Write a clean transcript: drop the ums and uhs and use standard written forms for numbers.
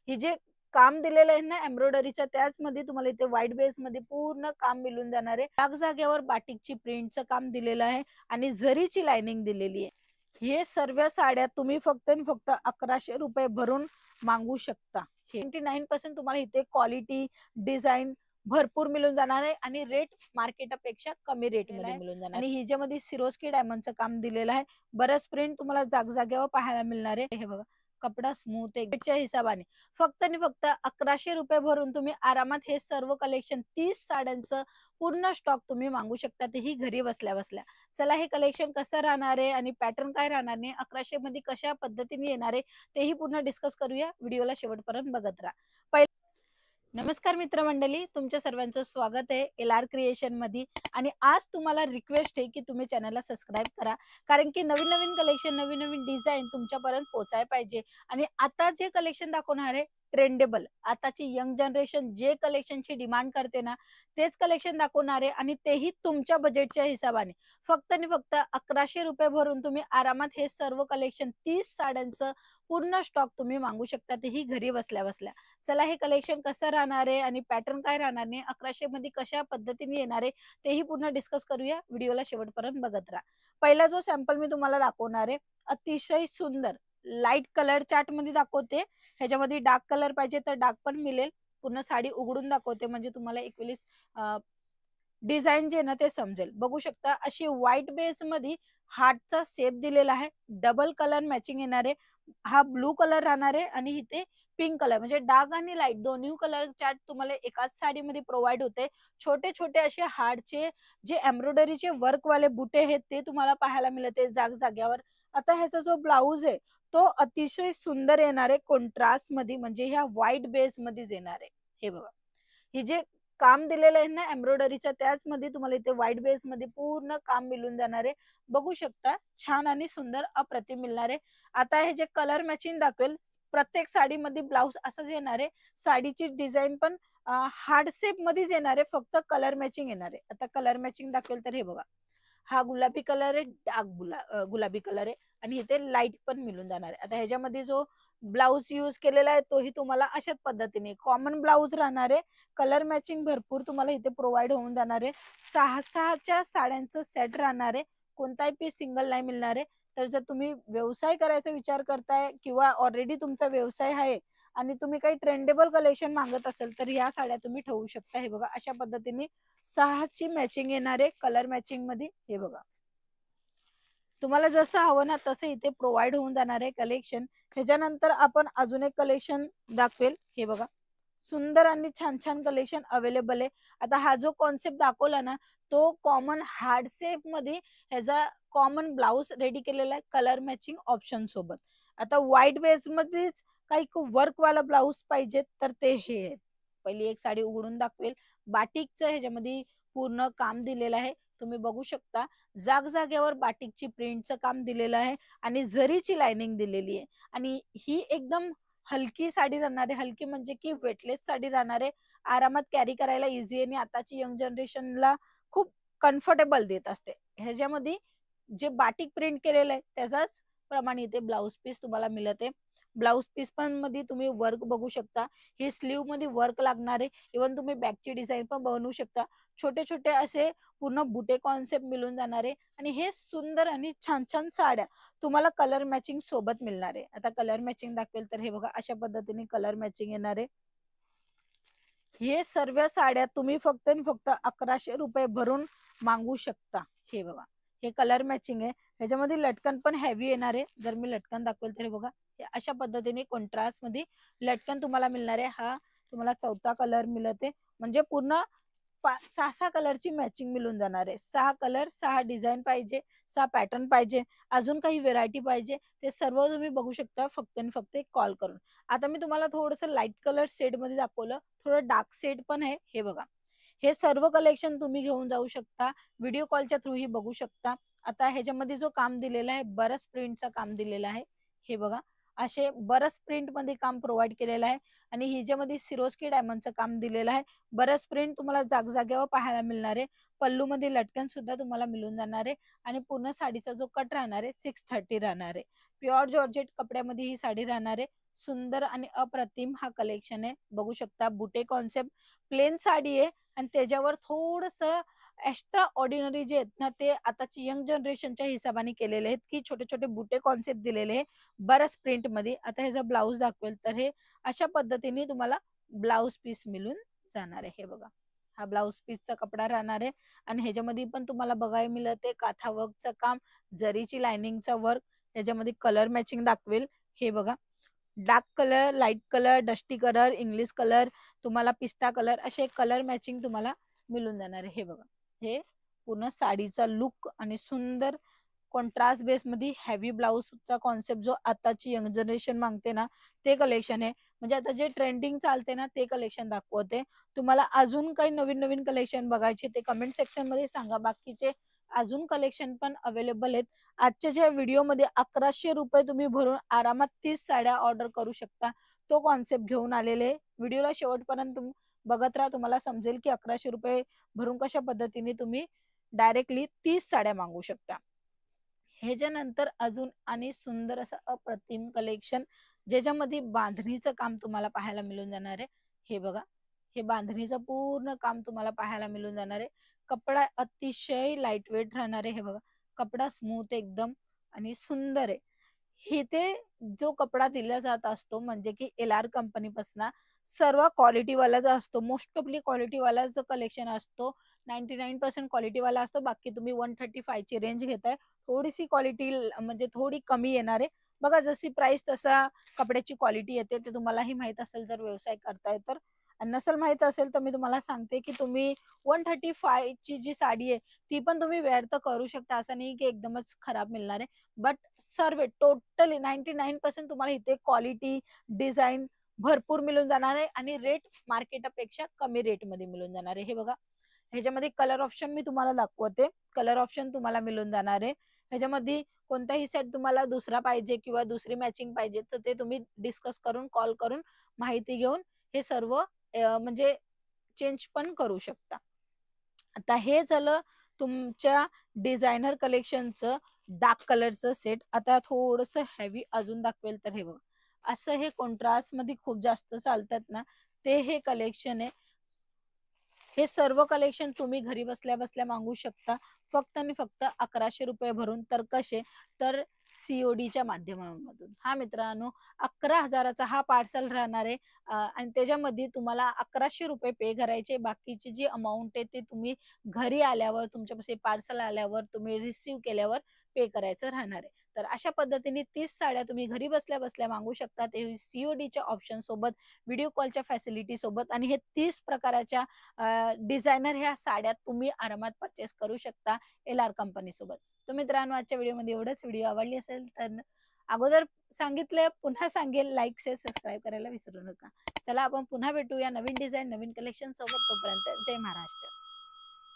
ही जे काम दिलेलं आहे ना एम्ब्रॉयडरीच्या, त्याचमध्ये तुम्हाला इथे व्हाईट बेस मध्ये पूर्ण काम मिळून जाणार आहे। जागजागेवर बाटिकची प्रिंटचं काम दिलेलं आहे आणि जरीची लाइनिंग दिलेली आहे। हे सर्व साड्या तुम्ही फक्त आणि फक्त 1100 रुपये भरून मागवू शकता। 99% तुम्हाला इथे क्वालिटी, डिझाईन भरपूर मिळून जाणार आहे आणि रेट मार्केटपेक्षा कमी रेट मध्ये मिळून जाणार। आणि हिच्यामध्ये सिरोस्की डायमंडचं काम दिलेलं आहे। बरंच प्रिंट तुम्हाला जागजागेवर पाहायला मिळणार आहे। हे बघा, कपडा स्मूथ एकच्या हिसाबाने फक्त आणि फक्त 1100 रुपये भरून तुम्ही आरामात हे सर्व कलेक्शन 30 साड्यांचं पूर्ण स्टॉक तुम्ही मागू शकता, तेही घरी बसल्या बसल्या। चला, हे कलेक्शन कसं राहणार आहे आणि पॅटर्न काय राहणार आहे, 1100 मध्ये कशा पद्धतीने येणार आहे तेही पूर्ण डिस्कस करूया। व्हिडिओला शेवटपर्यंत बघत राहा। नमस्कार मित्रमंडळी, तुमच्या सर्वांचं स्वागत आहे LR क्रिएशन मध्ये। आणि आज तुम्हाला रिक्वेस्ट आहे की तुम्ही चॅनलला सबस्क्राईब करा, कारण की नवीन नवीन कलेक्शन, नवीन नवीन डिझाईन तुमच्यापर्यंत पोहोचाय पाहिजे। आणि आता जे कलेक्शन दाखवणार आहे ट्रेंडेबल, आताची यंग जनरेशन जे कलेक्शनची डिमांड करते ना, तेच कलेक्शन दाखवणार आहे आणि तेही तुमच्या बजेटच्या हिसाबाने। फक्त आणि फक्त 1100 रुपये भरून तुम्ही आरामात हे सर्व कलेक्शन 30 साड्यांचं पूर्ण स्टॉक तुम्ही मागू शकता, तेही घरी बसल्या बसल्या। चला, हे कलेक्शन कसं राहणार आहे आणि पॅटर्न काय राहणार आहे, 1100 मध्ये कशा पद्धतीने येणार आहे तेही पूर्ण डिस्कस करूया। व्हिडिओला शेवटपर्यंत बघत राहा। पहिला जो सॅम्पल मी तुम्हाला दाखवणार आहे, अतिशय सुंदर लाईट कलर चार्ट मध्ये दाखवते। ह्याच्यामध्ये डार्क कलर पाहिजे तर डार्क पण मिळेल। पूर्ण साडी उघडून दाखवते म्हणजे तुम्हाला एकवेळेस डिझाईन जे ना ते समजेल। बघू शकता, अशी व्हाईट बेस मध्ये हार्टचा शेप दिलेला आहे। डबल कलर मॅचिंग येणार आहे। हा ब्लू कलर राहणार आहे आणि इथे पिंक कलर, म्हणजे डार्क आणि लाईट दोन्ही कलर चार्ट तुम्हाला एकाच साडीमध्ये प्रोव्हाइड होते। छोटे छोटे असे हार्टचे जे एम्ब्रॉयडरीचे वर्क वाले बुटे आहेत ते तुम्हाला पाहायला मिळते जागजाग्यावर। आता ह्याचा जो ब्लाऊज आहे तो अतिशय सुंदर येणार आहे, कॉन्ट्रास्ट मध्ये, म्हणजे ह्या व्हाईट बेस मध्येच येणार आहे। हे बघा, हे जे काम दिलेलं आहे ना एम्ब्रॉयडरीच्या, त्याच मध्ये तुम्हाला इथे व्हाईट बेस मध्ये पूर्ण काम मिळून जाणार आहे। बघू शकता, छान आणि सुंदर अप्रतिम मिळणार आहे। आता हे जे कलर मॅचिंग दाखवेल, प्रत्येक साडीमध्ये ब्लाऊज असंच येणार आहे। साडीची डिझाईन पण हार्ड शेप मध्येच येणार आहे, फक्त कलर मॅचिंग येणार आहे। आता कलर मॅचिंग दाखवेल तर हे बघा, हा गुलाबी कलर आहे, डार्क गुलाबी कलर आहे आणि इथे लाईट पण मिळून जाणार आहे। आता ह्याच्यामध्ये जो ब्लाऊज यूज केलेला आहे तोही तुम्हाला अशाच पद्धतीने कॉमन ब्लाऊज राहणार आहे। कलर मॅचिंग भरपूर तुम्हाला इथे प्रोव्हाइड होऊन जाणार आहे। 6 साड्यांचं सेट राहणार आहे, कोणताही पीस सिंगल नाही मिळणार आहे। तर जर तुम्ही व्यवसाय करायचा विचार करताय किंवा ऑलरेडी तुमचा व्यवसाय आहे आणि तुम्ही काही ट्रेंडेबल कलेक्शन मागत असेल तर या साड्या तुम्ही ठेवू शकता। हे बघा, अशा पद्धतीने 6ची मॅचिंग येणार आहे कलर मॅचिंग मध्ये। हे बघा, तुम्हाला जसं हवं ना तसं इथे प्रोव्हाइड होऊन जाणार आहे कलेक्शन। त्याच्यानंतर आपण अजून एक कलेक्शन दाखवेल। हे बघा, सुंदर आणि छान छान कलेक्शन अवेलेबल आहे। आता हा जो कॉन्सेप्ट दाखवला ना तो कॉमन हार्ड शेप मध्ये ह्याचा कॉमन ब्लाऊज रेडी केलेला आहे कलर मॅचिंग ऑप्शन सोबत। आता व्हाईट बेस मध्येच काही वर्क वाला ब्लाऊज पाहिजे तर ते हे आहेत। पहिली एक साडी उघडून दाखवेल, बाटिकचं ह्याच्यामध्ये पूर्ण काम दिलेलं आहे। तुम्ही बघू शकता, जागजागेवर बाटिकची प्रिंटचं काम दिलेलं आहे आणि जरीची लाइनिंग दिलेली आहे। आणि ही एकदम हलकी साडी राहणार आहे, हलकी म्हणजे की वेटलेस साडी राहणार आहे। आरामात कॅरी करायला इझी आहे आणि आताची यंग जनरेशनला खूप कम्फर्टेबल देत असते। ह्याच्यामध्ये जे बाटिक प्रिंट केलेलं आहे त्याचाच प्रमाणे इथे ब्लाऊज पीस तुम्हाला मिळत आहे। ब्लाऊज पीस पण मध्ये तुम्ही वर्क बघू शकता, हे स्लीव मध्ये वर्क लागणार आहे। इव्हन तुम्ही बॅकची डिझाईन पण बनवू शकता। छोटे छोटे असे पूर्ण बुटे कॉन्सेप्ट मिळून जाणार आहे आणि हे सुंदर आणि छान छान साड्या तुम्हाला कलर मॅचिंग सोबत मिळणार आहे। आता कलर मॅचिंग दाखवेल तर हे बघा, अशा पद्धतीने कलर मॅचिंग येणार आहे। हे सर्व साड्या तुम्ही फक्त आणि फक्त 1100 रुपये भरून मागवू शकता। हे बघा, हे कलर मॅचिंग आहे। ह्याच्यामध्ये लटकन पण हेवी येणार आहे। जर मी लटकन दाखवेल तर हे बघा, अशा पद्धतीने कॉन्ट्रास्ट मध्ये लटकन तुम्हाला मिळणार आहे। हा तुम्हाला चौथा कलर मिळत आहे, म्हणजे पूर्ण 6 कलरची मॅचिंग मिळून जाणार आहे। 6 कलर, 6 डिझाईन पाहिजे, 6 पॅटर्न पाहिजे, अजून काही व्हेरायटी पाहिजे, ते सर्व तुम्ही बघू शकता फक्त आणि फक्त एक कॉल करून। आता मी तुम्हाला थोडंसं लाईट कलर शेड मध्ये दाखवलं, थोडं डार्क शेड पण आहे। हे बघा, हे सर्व कलेक्शन तुम्ही घेऊन जाऊ शकता, व्हिडिओ कॉलच्या थ्रू ही बघू शकता। आता ह्याच्यामध्ये जो काम दिलेला आहे, बरंच प्रिंटचं काम दिलेलं आहे। हे बघा, असे बरंच प्रिंट मध्ये काम प्रोव्हाइड केलेलं आहे आणि ह्याच्यामध्ये सिरोस्की डायमंडचं काम दिलेलं आहे। बरंच प्रिंट तुम्हाला जागजागेवर पाहायला मिळणार आहे। पल्लू मध्ये लटकन सुद्धा तुम्हाला मिळून जाणार आहे आणि पूर्ण साडीचा जो कट राहणार आहे 630 राहणार आहे। प्युअर जॉर्जेट कपड्यामध्ये ही साडी राहणार आहे। सुंदर आणि अप्रतिम हा कलेक्शन आहे. बघू शकता बुटे कॉन्सेप्ट, प्लेन साडी आहे आणि त्याच्यावर थोडस एक्स्ट्रा ऑर्डिनरी जे आहेत ना ते आताची यंग जनरेशनच्या हिशोबाने केलेले आहेत, की छोटे छोटे बुटे कॉन्सेप्ट दिलेले आहे बऱ्याच प्रिंट मध्ये. आता ह्याचा ब्लाऊज दाखवेल तर हे अशा पद्धतीने तुम्हाला ब्लाऊज पीस मिळून जाणार आहे. हे बघा, हा ब्लाऊज पीसचा कपडा राहणार आहे आणि ह्याच्यामध्ये पण तुम्हाला बघायला मिळते काथा वर्कचं काम, जरीची लाइनिंगचा वर्क. ह्याच्यामध्ये कलर मॅचिंग दाखवेल. हे बघा, dark colour, light colour, dusty colour, English colour, तुम्हाला पिस्ता कलर, असे कलर मॅचिंग तुम्हाला मिळून जाणार आहे. हे बघा, हे पूर्ण साडीचा लुक आणि सुंदर कॉन्ट्रास्ट बेस मध्ये हेवी ब्लाऊजचा कॉन्सेप्ट जो आताची यंग जनरेशन मागते ना ते कलेक्शन आहे. म्हणजे आता जे ट्रेंडिंग चालते ना ते कलेक्शन दाखवते. तुम्हाला अजून काही नवीन नवीन कलेक्शन बघायचे ते कमेंट सेक्शन मध्ये सांगा. बाकीचे अजून कलेक्शन पण अवेलेबल आहेत. आजच्या ज्या व्हिडिओमध्ये 1100 रुपये तुम्ही भरून आरामात 30 साड्या ऑर्डर करू शकता, तो कॉन्सेप्ट घेऊन आलेले. व्हिडिओला शेवटपर्यंत बघत राहा, तुम्हाला समजेल की 1100 रुपये भरून कशा पद्धतीने तुम्ही डायरेक्टली 30 साड्या मागू शकता. ह्याच्यानंतर अजून आणि सुंदर असं अप्रतिम कलेक्शन ज्याच्यामध्ये बांधणीचं काम तुम्हाला पाहायला मिळून जाणार आहे. हे बघा, हे बांधणीचं पूर्ण काम तुम्हाला पाहायला मिळून जाणार आहे. कपडा अतिशय लाईट वेट राहणार आहे. हे बघा, कपडा स्मूथ एकदम आणि सुंदर आहे. हे ते जो कपडा दिला जात असतो म्हणजे की LR कंपनीपासून सर्व क्वालिटीवालाचा असतो. मोस्ट ऑफली क्वालिटीवालाचं कलेक्शन असतो. 99% क्वालिटीवाला असतो. बाकी तुम्ही 135 ची रेंज घेताय, थोडीशी क्वालिटी म्हणजे थोडी कमी येणार आहे. बघा, जशी प्राइस तसा कपड्याची क्वालिटी येते. ते तुम्हालाही माहित असेल जर व्यवसाय करताय तर. आणि नसेल माहित असेल तर मी तुम्हाला सांगते की तुम्ही 135 ची जी साडी आहे ती पण तुम्ही वेअर तर करू शकता. असं नाही की एकदमच खराब मिळणार आहे. बट सर्व टोटली 99% तुम्हाला इथे क्वालिटी, डिझाईन भरपूर मिळून जाणार आहे आणि रेट मार्केटपेक्षा कमी रेटमध्ये मिळून जाणार आहे. हे बघा, ह्याच्यामध्ये कलर ऑप्शन मी तुम्हाला दाखवते. कलर ऑप्शन तुम्हाला मिळून जाणार आहे. ह्याच्यामध्ये कोणताही सेट तुम्हाला दुसरा पाहिजे किंवा दुसरी मॅचिंग पाहिजे तर ते तुम्ही डिस्कस करून, कॉल करून माहिती घेऊन हे सर्व म्हणजे चेंज पण करू शकता. आता हे झालं तुमच्या डिझायनर कलेक्शनचं डार्क कलरचं सेट. आता थोडस हेवी अजून दाखवेल तर हे बघा, असं हे कॉन्ट्रास्ट मध्ये खूप जास्त चालतात ना ते हे कलेक्शन आहे. हे सर्व कलेक्शन तुम्ही घरी बसल्या बसल्या मागू शकता फक्त आणि फक्त 1100 रुपये भरून. तर कसे, तर CODच्या माध्यमामधून. हा मित्रांनो, 11,000चा हा पार्सल राहणार आहे आणि त्याच्यामध्ये तुम्हाला 1100 रुपये पे करायचे. बाकीची जी अमाऊंट आहे ते तुम्ही घरी आल्यावर, तुमच्यापाशी पार्सल आल्यावर, तुम्ही रिसीव केल्यावर पे करायचं राहणार आहे. तर अशा पद्धतीने 30 साड्या तुम्ही घरी बसल्या बसल्या मागू शकता, ते CODच्या ऑप्शन सोबत, व्हिडिओ कॉलच्या फॅसिलिटी सोबत. आणि हे 30 प्रकाराच्या डिझायनर ह्या साड्या तुम्ही आरामात परचेस करू शकता LR कंपनी सोबत. तर मित्रांनो, आजच्या व्हिडिओमध्ये एवढंच. व्हिडिओ आवडली असेल तर अगोदर सांगितलं, पुन्हा सांगेल, लाईक, शेअर, सबस्क्राईब करायला विसरू नका. चला आपण पुन्हा भेटूया नवीन डिझाईन, नवीन कलेक्शन सोबत. तोपर्यंत जय महाराष्ट्र.